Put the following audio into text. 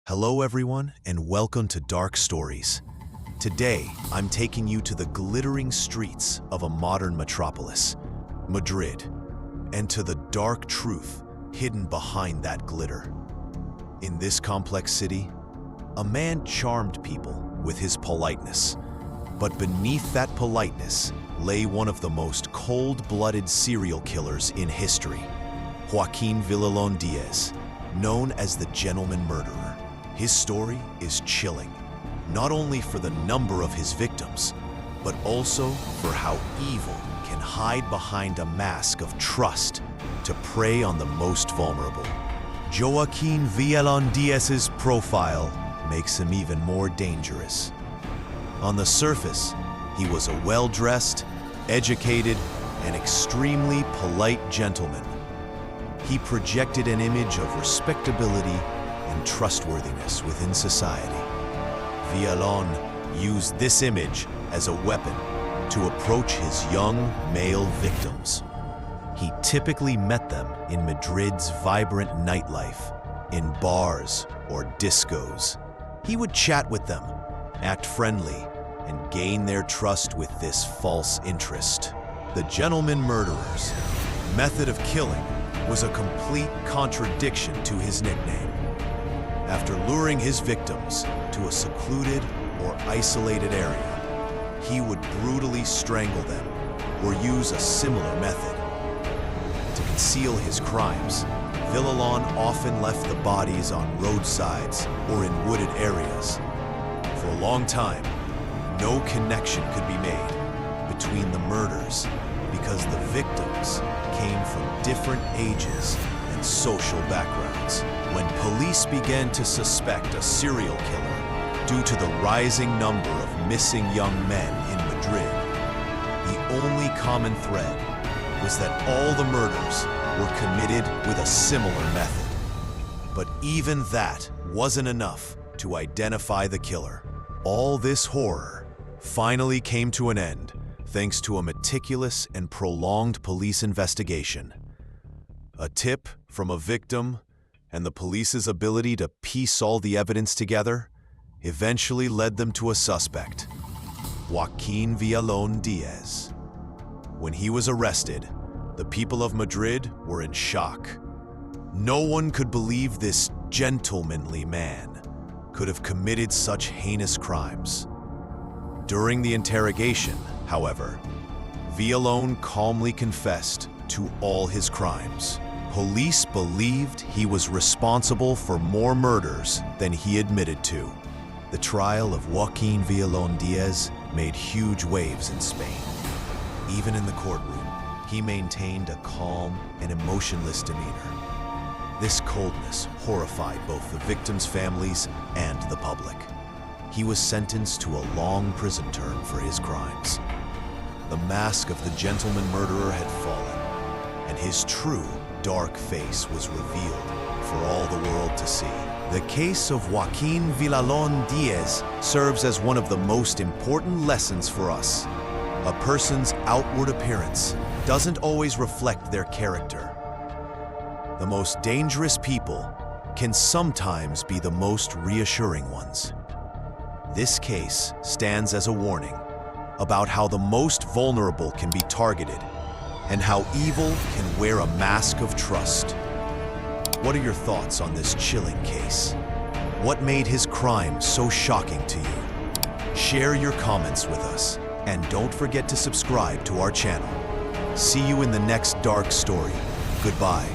Hello everyone, and welcome to Dark Stories. Today, I'm taking you to the glittering streets of a modern metropolis, Madrid, and to the dark truth hidden behind that glitter. In this complex city, a man charmed people with his politeness, but beneath that politeness lay one of the most cold-blooded serial killers in history, Joaquín Villalón Díez, known as the Gentleman Murderer. His story is chilling, not only for the number of his victims, but also for how evil can hide behind a mask of trust to prey on the most vulnerable. Joaquín Villalón Díez's profile makes him even more dangerous. On the surface, he was a well-dressed, educated, and extremely polite gentleman. He projected an image of respectability and trustworthiness within society. Villalón used this image as a weapon to approach his young male victims. He typically met them in Madrid's vibrant nightlife, in bars or discos. He would chat with them, act friendly, and gain their trust with this false interest. The Gentleman Murderer's method of killing was a complete contradiction to his nickname. After luring his victims to a secluded or isolated area, he would brutally strangle them or use a similar method. To conceal his crimes, Villalón often left the bodies on roadsides or in wooded areas. For a long time, no connection could be made between the murders because the victims came from different ages and social backgrounds. When police began to suspect a serial killer due to the rising number of missing young men in Madrid, the only common thread was that all the murders were committed with a similar method. But even that wasn't enough to identify the killer. All this horror finally came to an end thanks to a meticulous and prolonged police investigation. A tip from a victim and the police's ability to piece all the evidence together eventually led them to a suspect, Joaquín Villalón Díez. When he was arrested, the people of Madrid were in shock. No one could believe this gentlemanly man could have committed such heinous crimes. During the interrogation, however, Villalón calmly confessed to all his crimes. Police believed he was responsible for more murders than he admitted to. The trial of Joaquín Villalón Díez made huge waves in Spain. Even in the courtroom, he maintained a calm and emotionless demeanor. This coldness horrified both the victims' families and the public. He was sentenced to a long prison term for his crimes. The mask of the gentleman murderer had fallen, and his true dark face was revealed for all the world to see. The case of Joaquín Villalón Díez serves as one of the most important lessons for us. A person's outward appearance doesn't always reflect their character. The most dangerous people can sometimes be the most reassuring ones. This case stands as a warning about how the most vulnerable can be targeted and how evil can wear a mask of trust. What are your thoughts on this chilling case? What made his crime so shocking to you? Share your comments with us, and don't forget to subscribe to our channel. See you in the next dark story. Goodbye.